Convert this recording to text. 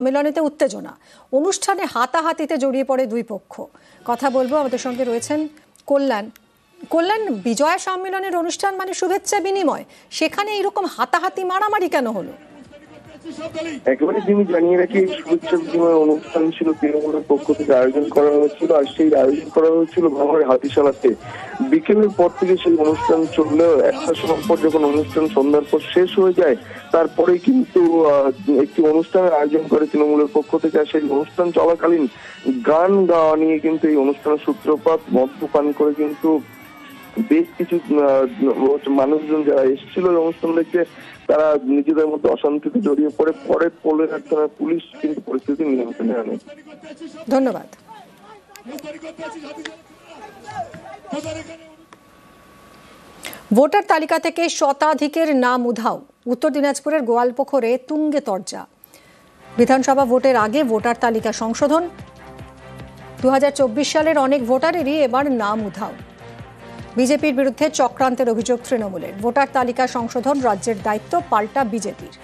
সম্মেলনেতে উত্তেজনা, অনুষ্ঠানে হাতাহাতিতে জড়িয়ে পড়ে দুই পক্ষ। কথা বলবো, আমাদের সঙ্গে রয়েছেন কল্যাণ। বিজয়া সম্মেলনের অনুষ্ঠান মানে শুভেচ্ছা বিনিময়, সেখানে এরকম হাতাহাতি মারামারি কেন হলো? একেবারে যিনি জানিয়ে রাখি, শুভেচ্ছা বিনিময় অনুষ্ঠান ছিল তৃণমূলের পক্ষ থেকে আয়োজন করা হয়েছিল, আর সেই আয়োজন করা হয়েছিল ভাঙড়ের হাতিশালাতে। বিকেলের পর থেকে সেই অনুষ্ঠান চললেও একটা সময় পর যখন অনুষ্ঠান সন্ধ্যার পর শেষ হয়ে যায়, তারপরেই কিন্তু একটি অনুষ্ঠানের আয়োজন করে তৃণমূলের পক্ষ থেকে। আর সেই অনুষ্ঠান চলাকালীন গান গাওয়া নিয়ে কিন্তু এই অনুষ্ঠানের সূত্রপাত। মদ্যপান করে কিন্তু বেশ কিছু মানুষজন যারা এসেছিল এই অনুষ্ঠান দেখতে, তারা নিজেদের মধ্যে অশান্তিতে জড়িয়ে পড়ে। পরে পোলেরহাট থানার পুলিশ কিন্তু পরিস্থিতি নিয়ন্ত্রণে আনে। ধন্যবাদ। ভোটার তালিকা থেকে শতাধিকের নাম উধাও। উত্তর দিনাজপুরের গোয়ালপুকুরে তুঙ্গে তরজা। বিধানসভা ভোটের আগে ভোটার তালিকা সংশোধন। 2024 সালের অনেক ভোটারেরই এবার নাম উধাও। বিজেপির বিরুদ্ধে চক্রান্তের অভিযোগ তৃণমূলের। ভোটার তালিকা সংশোধন রাজ্যের দায়িত্ব, পাল্টা বিজেপির।